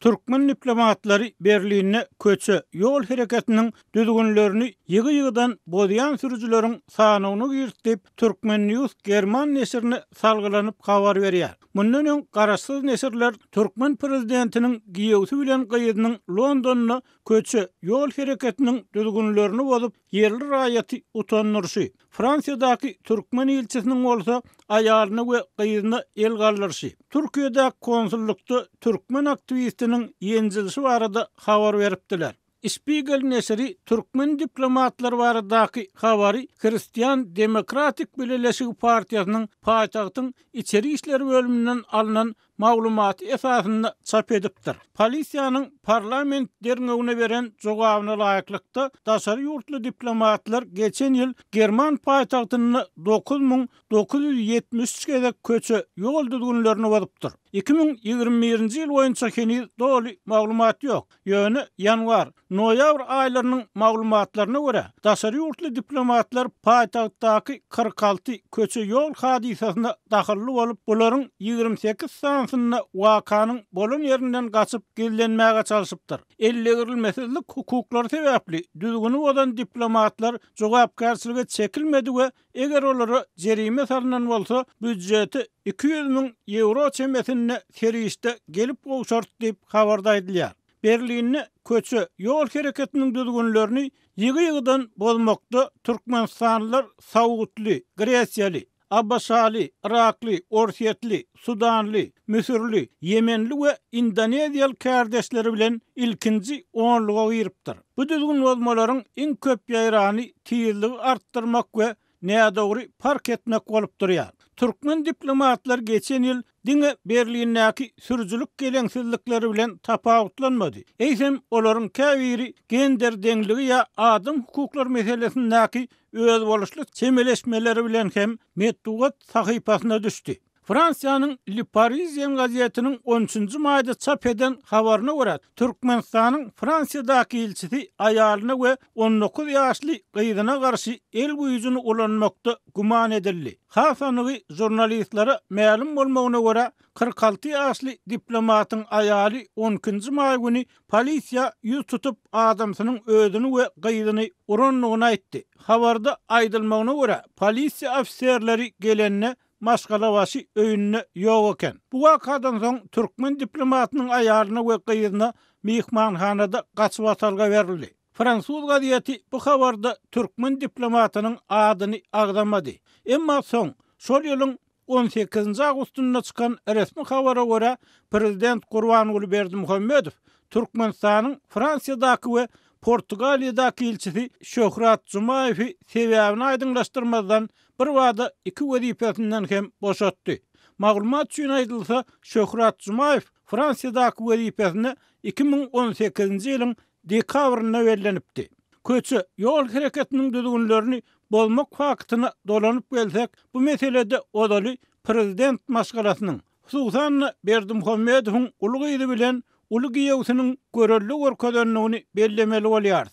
Türkmen diplomatları Berlin'e köçe yol hareketinin düzgünlerini yıgı-yıgıdan bozayan sürücülerin sanyny girtip Türkmen News German nesirine salgılanıp habar berýär. Mundan öň garaşsyz nesirler Türkmen prezidentiniň giýewsi bilen gyýdynyň Londonyna köçe yol hareketinin düzgünlerini bozup yerli raýaty utanyrşy. Fransiýadaky Türkmen ilçesiniň bolsa aýalyny we gyýdyny el galdyrşy. Türkiýede konsullukda Türkmen aktivistiniň ýenjilişi barada habar beripdiler. Spiegel nesiri Türkmen diplomatlar baradaky habary Hristiýan Demokratik Birleşigi Partiýasynyň paýtagtyň içeri işleri bölümünden alınan maglumaty esasynda çap edipdir. Polisiýanyň parlament derňegine beren jogabyna laýyklykda daşary ýurtly diplomatlar geçen ýyl German paýtagtyny 9973 gezek köçe ýol düzgünlerini bozupdyr. 2021-nji ýyl boýunça heni doly maglumat ýok. Ýöne ýanwar, noýabr aýlarynyň maglumatlaryna görä, daşary ýurtly diplomatlar paýtagtdaky 46 köçe ýol hadisasyna dahilli bolup, bularyň 28 sansyna wakanyň bolan ýerinden gaçyp gellenmäge çalyşypdyr. Ellegirilmezlik hukuklary sebäpli düzgünü bolan diplomatlar jogapkärçilige çekilmedi we eger olary jerime salynan bolsa büdjeti 200.000 euro çemesine serişde gelip gowşart diýip habarda edilýär. Berlinne köçe ýol hareketiniň düzgünlerini ýygy-ýygydan bozmakda Türkmenistanlylar Sawgutly, Gresiýaly, Abbasali, Irakly, Orsiýetli, Sudanly, Misirli, Yemenli we Indoneziýaly kardeşleri bilen ilkinji onluga giripdir. Bu düzgün bozmalaryň iň köp ýaýrany tiyizligi artdyrmak we nädogry park etmek bolup durýar. Türkmen diplomatlar geçen ýyl diňe Berlinnäki sürüjülük geleňsizlikleri bilen tapawutlanmady. Eýsem olaryň käbiri gender deňligi ýa adam hukuklary meselesindäki öz boluşly çemeleşmeleri bilen hem meddugat sahypasyna düşdi. Fransiýanyň Le Parisien gazetiniň 13-nji maýda çap eden habaryna görä, Türkmenistanyň Fransiýadaky ilçisi aýalyna we 19 ýaşly gyýdyna garşy el güýjüni ulanmakda guman edildi. Hasanygy jurnalistlere ma'lum bolmagyna görä, 46 ýaşly diplomatyň aýaly 12-nji maý güni polisiýa ýüz tutup adamsynyň özüni we gyýdyny uranlygyny aýtdy. Habarda aýdylmagyna görä, polisiýa ofisiýerleri gelenne maskala başı öýünne ýok eken. Bu wakadan soň Türkmen diplomatynyň aýalyna we gyýdyna mehmanhanada gaçyp atalga berildi. Fransuz gazeti bu habarda Türkmen diplomatynyň adyny agdamady. Emma soň şol ýylyň 18-nji awgustynda çykan resmi habara görä, prezident Gurbanuly Berdimuhammedow Türkmenistanyň Fransiýadaky we Portugaliýadaky ilçisi Şöhrat Jumaýewy sebäbini aýdynlaşdyrmadan bir wada iki wezipesinden hem boşatdy. Maglumat üçin aýdylsa, Şöhrat Jumaýew Fransiýadaky wezipesini 2018-nji ýylyň dekabryna bellenipdi. Köçe ýol hareketiniň düzgünlerini bozmak faktyna dolanyp gelsek, bu meselede odaly prezident maskalasynyň Susan Berdimuhammedowyň uly bilen uly giýewsiniň görelli görkezlenligini bellemeli bolýar.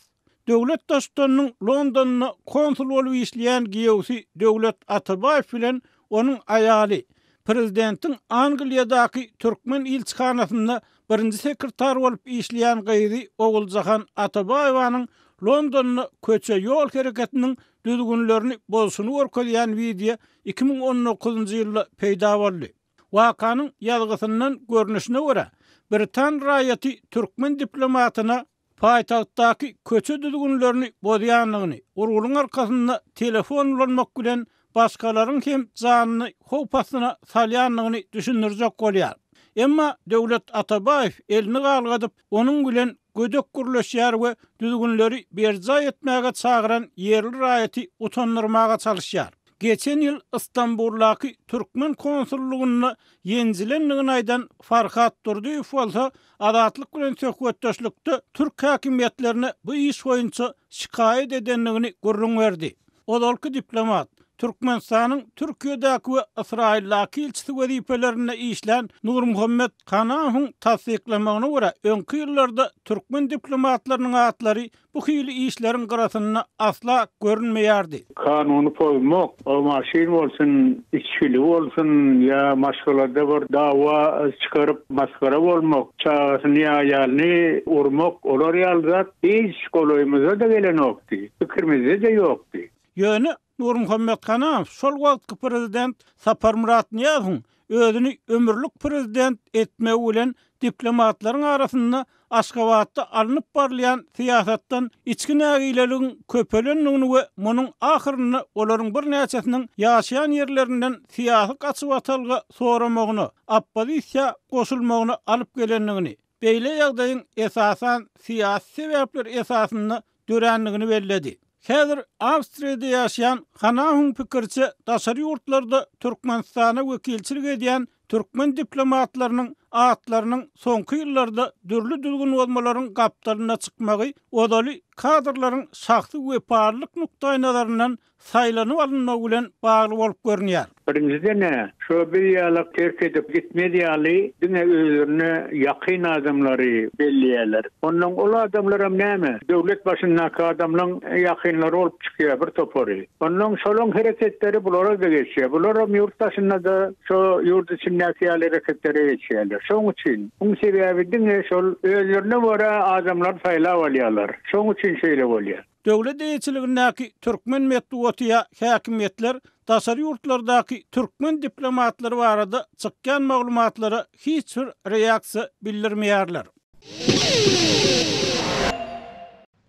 Döwlet daşdanyň Londonyna konsul bolup işleýän giýewsi Döwlet Atabaýew bilen onuň aýaly prezidentiň Angliýadaky Türkmen ilçihanasynda birinji sekretar bolup işleýän gyýdy Oguljahan Atabaýewaň Londonyna köçe ýol hareketiniň düzgünlerini bozuşyny görkezýän video 2019-njy ýylda peýda boldy. Wakanyň ýazgysyndan görnüşine görä, Britan raýaty Türkmen diplomatyna paýtagtdaky köçe düzgünlerini bozýanlygyny, urgulyň arkasynda telefon ulanmak bilen başgalaryň hem janyny howpasyna salýanlygyny düşündirjek bolýar. Emma Döwlet Atabaýew elini galgadyp, onuň bilen gödek gürleşýär we düzgünleri berja etmäge çagyran yerli raýaty utandyrmaga çalyşýar. Geçen ýyl Istanbuldaky Türkmen konsullugyna ýenjilenligini aýdan Farhat Durduýew bolsa, adatlyk bilen söhbetdeşlikde Türk häkimetlerine bu iş boýunça şikaýet edenligini gurrun berdi. Odalky diplomat Türkmenistanyň Türkiýedäki we Israildäki ilçisi wezipelerine işlen Nur Muhammed Kanahuň tasdiklamagyna görä öňki ýyllarda türkmen diplomatlarynyň atlary bu hili işleriň garasyna asla görünmeýärdi. Kanuny pozmak, o maşin bolsun, içkilik bolsun, ya maşgalada bir dawa çıkarıp maskara bolmak, çağasyny ýalyny urmak, olar ýalzat hiç goloýymyza da gelen okdy. Pikirmizde de ýokdy. Ýöne Nur Muhammed Kanaw şol wagtky prezident Sapar Murat Niýazyň özüni ömürlük prezident etme bilen diplomatlaryň arasynda Aşgabatda alınıp barlayan siýasatdan içki nägileligiň köpelenligini we munyň ahyryny olaryň bir näçesiniň ýaşaýan ýerlerinden siýasy gaçyp atalga soramagyny, oppozisiýa goşulmagyny alyp gelenligini, beýle ýagdaýyň esasan siýasy sebäpler esasynda dörenligini belledi. Häzir Awstriýada ýaşaýan Kanahuň pikirçi daşary ýurtlarda Türkmenistana wekilçilik edýän türkmen diplomatlarynyň atlarynyň soňky ýyllarda dürli düzgün bolmalaryň gapdalyna çykmagy, odaly kadrlaryň şahsy weparlyk nukdaý nazaryndan saýlanyp alynmagy bilen bagly bolup görünýär. Birinciden şu bir ýalyk terk edip gitmedi ýaly, diňe özlerine ýakyn adamlary belliýärler. Ondan ol adamlar hem näme? Döwlet başyndaky adamlaryň ýakynlary bolup çykýar bir topary. Ondan şolaň hereketleri bulara da geçýär. Bular hem ýurtdaşynda da şu ýurt içindäki hereketleri geçýärler. Şoň üçin bu sebäbi diňe şol özlerine wara adamlar saýlap alýarlar. Şoň üçin şeýle bolýar. Döwlet eýçiligindäki türkmen medeniýetya häkimetler daşary ýurtlardaky türkmen diplomatlary barada çykkan maglumatlary hiç bir reaksiýa bildirmeýärler.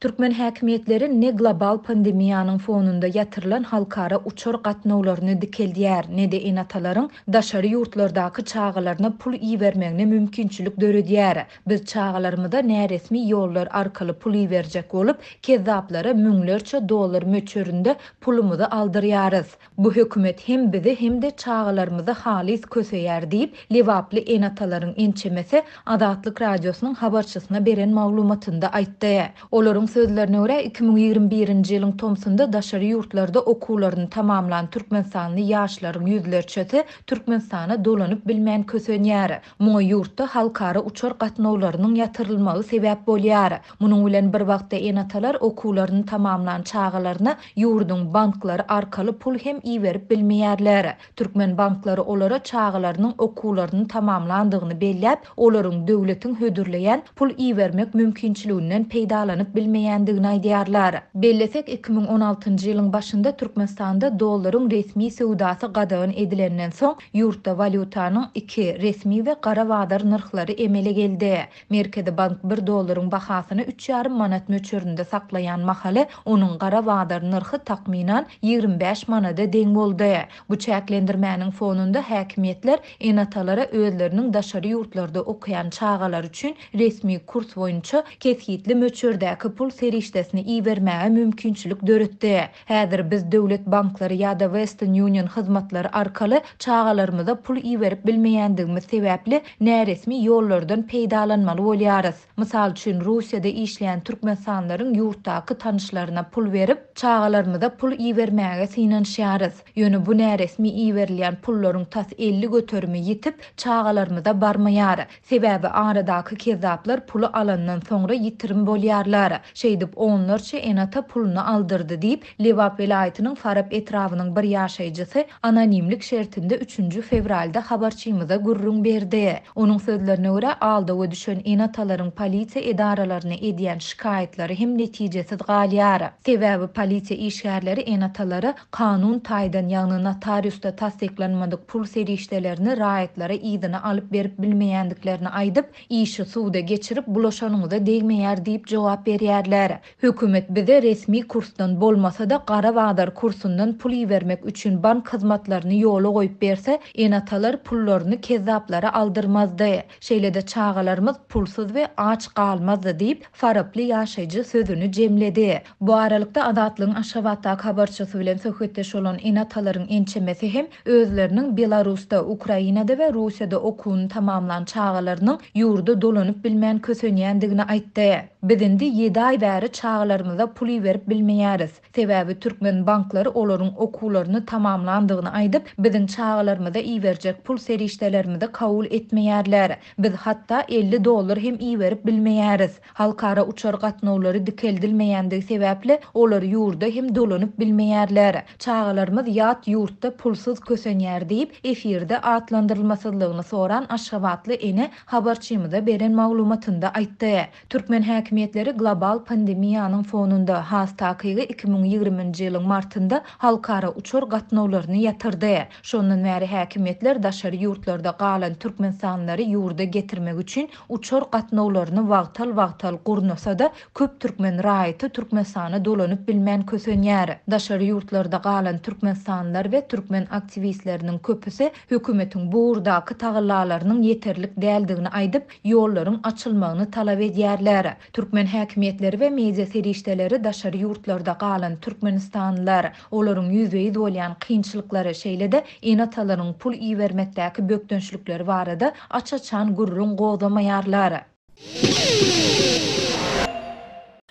Türkmen häkimetleri ne global pandemiýanyň fonunda ýatyrylan halkara uçur gatnawlaryny dikeldiýär, ne de enatalaryň daşary ýurtlardaky çağalaryna pul iýermegine mümkinçilik döredýär. Biz çağalarymyzda näresmi ýollar arkaly pul iýerjek bolup, kezzaplara müňlerçe dollar möçöründe pulumuzy aldyrýarys. Bu hökümet hem bizi hem de çağalarymyzy halis köseýär diýip lewaply enatalaryň ençemesi Adatlyk radiosynyň habarçysyna beren maglumatynda aýtdy. Olaryň sözlerine göre 2021-nji ýylyň tomsunda daşary ýurtlarda okuwlaryny tamamlan türkmenistanly ýaşlaryň ýüzlerçesi Türkmenistana dolanyp bilmän kösenýär. Muňa ýurtda halkara uçur gatnawlarynyň ýatyrylmagy sebäp bolýar. Munyň bilen bir wagtda enatalar okuwlaryny tamamlan çağalaryna ýurdun banklary arkaly pul hem iýerip bilmeýärler. Türkmen banklary olara çağalarynyň okuwlaryny tamamlandygyny belläp, olaryň döwletiň hödürleýän pul iýermek mümkinçiliginden peýdalanyp bilmeýärdigini aýdýarlar. Bellesek 2016-njy ýylyň başynda Türkmenistanda dollaryň resmi sowdasy gadagyn edilenden soň ýurtda valutanyň iki resmi we gara wadar narhlary emele geldi. Merkezi bank 1 dollaryň bahasyny 3,5 manat möçöründe saklayan mahaly onuň gara wadar narhy takminan 25 manada deň boldy. Bu çäklendirmäniň fonunda häkimetler enatalara özleriniň daşary ýurtlarda okuyan çağalar üçin resmi kurs boýunça kesgitli möçördäki pul serişdesini iýermäge mümkinçilik döretdi. Häzir biz döwlet banklary ýa-da Western Union hyzmatlary arkaly çağalarymyza pul iýerip bilmeýändigimiz sebäpli näresmi ýollardan peýdalanmaly bolýarys. Mysal üçin Russiýada işleýän türkmensanlaryň ýurtdaky tanışlaryna pul berip çağalarymyza pul iýermäge synanýarys. Ýöne bu näresmi iýerilýän pullaryň tas 50 göterimi ýitip çağalarymyza barmaýar. Sebäbi aradaky kezzaplar pulu alandan soňra ýitirim bolýarlar. Şeýdip onlarça enata pulunu aldyrdy diýip Lewap welaýatynyň Farab etrawynyň bir ýaşaýjysy anonimlik şertinde 3 fevralda habarçymyza gurrun berdi. Onuň sözlerine görä alda we düşen enatalaryň polisiýa edaralaryna edýän şikayetlary hem netijesiz galýar. Sebäbi polisiýa işgärleri enatalary kanun taýdan ýagny notariusda tasdiklanmadyk pul serişdelerini raýatlara ýygyna alyp berip bilmeýändiklerini aýdyp, işi suwda geçirip bulaşanyňyza degmeýär diýip jogap berýärler. Hökümet bize resmi kursdan bolmasa da gara wadar kursundan pul iýermek üçin bank hyzmatlaryny ýola goýup berse, enatalar pullaryny kezzaplara aldyrmazdy. Şeýle-de çağalarymyz pulsuz we aç galmazdy diýip Faraply ýaşaýjy sözüni jemledi. Bu aralykda Adatlygyň Aşgabatdaky habarçysy bilen söhbetdeş bolan enatalaryň ençemesi hem özleriniň Belarusda, Ukrainada we Russiýada okuwuny tamamlan çağalarynyň ýurda dolanyp bilmän kösenýändigini aýtdy. Bizindi 7 ay bäri çağlarymyza pul berip bilmeýäris. Sebäbi türkmen banklary olaryň okuwlaryny tamamlandygyny aýdyp, biziň çağlarymyza iýerjek pul serişdelerimizi kabul etmeýärler. Biz hatda $50 hem iýerip bilmeýäris. Halkara uçar gatnawlary dikeldilmeýändigi sebäple olary ýurda hem dolanyp bilmeýärler. Çağlarymyz ýat ýurtda pulsuz kösenýär diýip efirde atlandyrylmasynlygyny soran Aşgabatly ene habarçymyza beren maglumatynda aýtdy. Türkmen häkimetleri global pandemiýanyň fonunda hastakygy 2020-nji ýylyň martynda halkara uçur gatnawlaryny ýatyrdy. Şondan bäri häkimetler daşary ýurtlarda galan türkmen sanlary ýurda getirmek üçin uçur gatnawlaryny wagtal gurnasa-da köp türkmen raýaty türkmen sany dolanyp bilmän kösenýär. Daşary ýurtlarda galan türkmen sanlar we türkmen aktivistleriniň köpüsi hökümetiň bu urdaky tagyrlalarynyň yeterlik däldigini aýdyp, ýollaryň açylmagyny talap edýärler. Türkmen häkimetleri we media serişdeleri daşary ýurtlarda galan türkmenistanlylar olaryň ýüzbeýiz bolýan kynçylyklary şeýle-de enatalaryň pul iýermekdäki bökdönçlükleri barada açaçan gurrun gowdamaýarlar.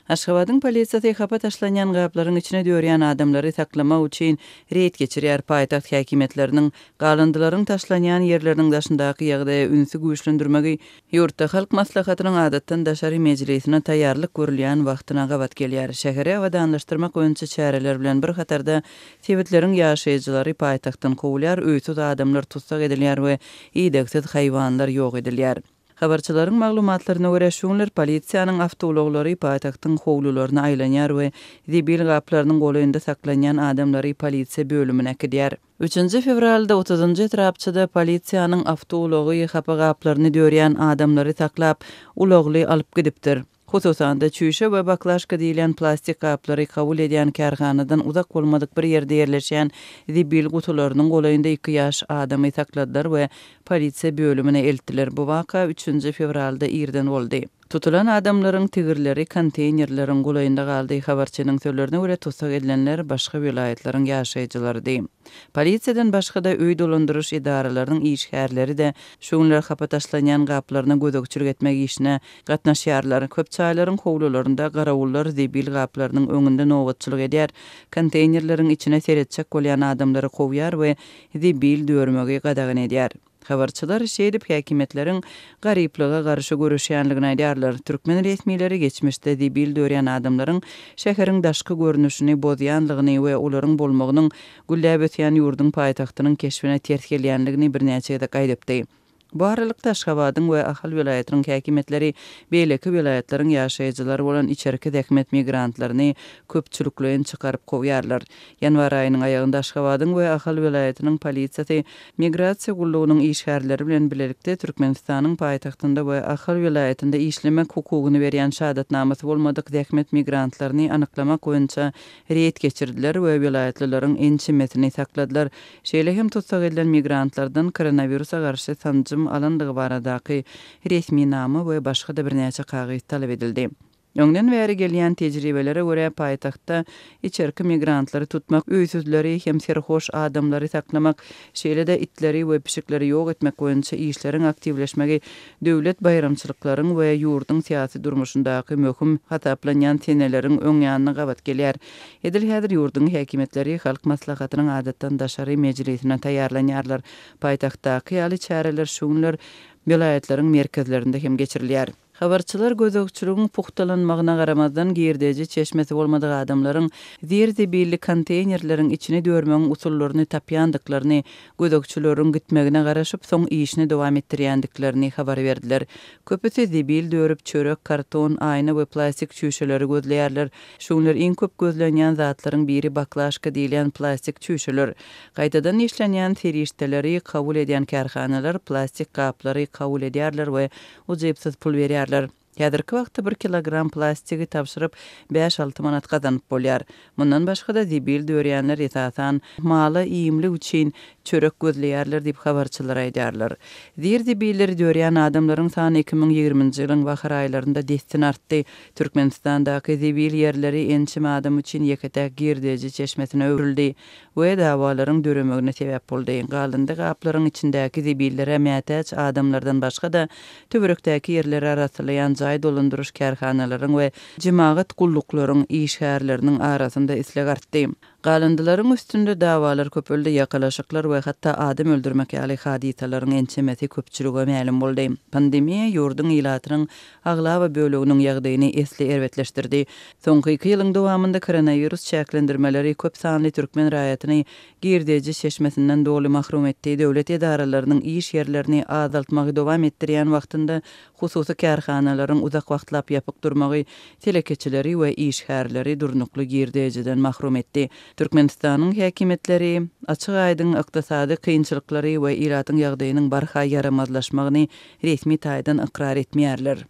Aşgabatyň polisiýasy hapa taşlanýan gaplaryň içine döýärýän adamlary saklamak üçin reýt geçirýär. Paýtaxt häkimetleriniň galandylaryň taşlanýan ýerleriniň daşyndaky ýagdaýy ünsü güýçlendirmegi ýurtda halk maslahatynyň adatdan daşary mejlisine taýýarlyk görülýän wagtyna gabat gelýär. Şäheri awadanlaşdyrmak öňçe çäreler bilen bir hatarda sebetleriň ýaşaýjylary paýtaxtdan kowulýar, öýsüz adamlar tutsak edilýär we iýdeksiz haýwanlar ýok edilýär. Habarçylaryň maglumatlaryna görä şoňlar polisiýanyň awtologları paýtaxtyň howlularyna aýlanýar we zibil gaplarynyň goýunda saklanýan adamlary polisiýa bölümine kidýär. 3 fevralda 30-njy etrapçyda polisiýanyň awtology hapa gaplaryny döýärýän adamlary saklap, ulagly alyp gidipdir. Hususan da çüýşe we baklaşka diýilen plastik gaplary kabul edýän kärhanadan uzak bolmadyk bir ýerde ýerleşýän zibil gutularynyň goýunda 2 ýaş adamy sakladylar we polisiýa bölümine eltdiler. Bu waka 3 fevralda ýerden boldy. Tutulan adamlaryň tigirleri konteynerleriň goýunda galdy. Habarçynyň sözlerine görä tutsak edilenler başga vilayetlaryň ýaşaýjylarydy. Polisiýadan başga da öý dolandyryş idaralarynyň işgärleri de şoňlar hapa taşlanýan gaplaryna gözükçülük etmek işine gatnaşýarlar. Köp çaýlaryň howlularynda garawullar zibil gaplarynyň öňünde nowatçylyk edýär. Konteynerleriň içine seretçek bolýan adamlary kowýar we zibil döwürmegi gadagyn edýär. Habarçylar şeýdip häkimetleriň garyplyga garşy görüşýänligini aýdýarlar. Türkmen resmileri geçmişde zibil döýärýän adamlaryň şäheriň daşky görnüşini bozýanlygyny we olaryň bolmagynyň gülläp ötýän ýurdun paýtagtynyň keşfine ters gelýänligini birnäçe de gaýdypdy. Bu aralykda Aşgabatyň we Ahal vilayatynyň häkimetleri beýleki vilayatlaryň ýaşaýjylary bolan içerki däkmet migrantlaryny köpçülüklen çykaryp kowýarlar. Ýanwar aýynyň aýagynda Aşgabatyň we Ahal vilayatynyň polisiýasy migrasiýa gullugynyň işgärleri bilen bilelikde Türkmenistanyň paýtagtynda we Ahal vilayatynda işlemek hukugyny berýän şahadatnamasy bolmadyk däkmet migrantlaryny anyklamak boýunça reýt geçirdiler we vilayatlylaryň ençimesini sakladylar. Şeýle hem tutsak edilen migrantlardan koronawirusa garşy sanjy alandygy baradaky resmi namy we başga da birnäçe kagys talap edildi. Öňden bäri gelýän tejribelere görä paýtagtda içerki migrantlary tutmak, öýsüzleri hem serhoş adamlary saklamak, şeýle-de itleri we pişikleri ýok etmek boýunça işleriň aktivleşmegi döwlet bayramçylyklaryň we ýurdun syýasy durmuşyndaky möhüm hataplanýan teneleriň öň ýanyna gabat gelýär. Edil häzir ýurdun häkimetleri halk maslahatynyň adatdan daşary mejlisine taýýarlanýarlar. Paýtagtdaky ýaly çäreler şoňlar vilayetlaryň merkezlerinde hem geçirilýär. Habarçylar gözükçülüğün puhtalanmagyna garamazdan girdeci çeşmesi bolmadyk adamlaryň zirzibilli konteynerleriň içine döwürmegiň usullaryny tapýandyklaryny, gözükçüleriň gitmegine garaşyp soň işini dowam etdirýändiklerini habar berdiler. Köpüsi zibil döwürüp çörek, karton, aýna we plastik çüýşeleri gözleýärler. Şoňlar iň köp gözlenýän zatlaryň biri baklaşka diýilen plastik çüýşeler. Gaýtadan işlenýän serişdeleri kabul edýän kärhanalar plastik gaplary kabul edýärler we ujypsyz pul berýär. Häzirki wagtda 1 kilogram plastigi tapşyryp 5-6 manat gazanyp bolýar. Mundan başga da zibil döýärler esasan maly iýimli üçin çörek gözleýärler diýip habarçylar aýdýarlar. Zirzibilleri döýärýän adamlaryň sany 2020-nji ýylyň bahar aýlarynda destin artdy. Türkmenistandaky zibil ýerleri ençim adam üçin ýeketäk girdeci çeşmesine öwrüldi we dawalaryň döremegine sebäp boldy. Galyndy gaplaryň içindäki zibillere mätäç adamlardan başga da töwerekdäki ýerleri araslayan buğday dolandyryş kärhanalaryň we jemaat gulluklaryň işgärleriniň arasynda isleg artdy. Galandylaryň üstünde dawalar köpöldi, ýakalaşyklar we hatda adam öldürmek ýaly hadisalaryň ençemeti köpçülige ma'lum boldy. Pandemiýa ýurduň ilatynyň agla we böleginiň ýagdaýyny esli erwetleşdirdi. Soňky 2 ýylyň dowamynda koronavirus çäklendirmeleri köp sanly türkmen raýatyny girdeji şeşmesinden doly mahrum etdi. Döwlet edaralarynyň iş ýerlerini azaltmagy dowam etdirýän wagtynda hususy kärhanalaryň uzak wagtlap ýapyk durmagy telekeçileri we işgärleri durnukly girdejiden mahrum etdi. Türkmenistanyň häkimetleri açyk aýdyň ykdysady kynçylyklary we iratyň ýagdaýynyň barha yaramazlaşmagyny resmi taýdan ikrar etmeýärler.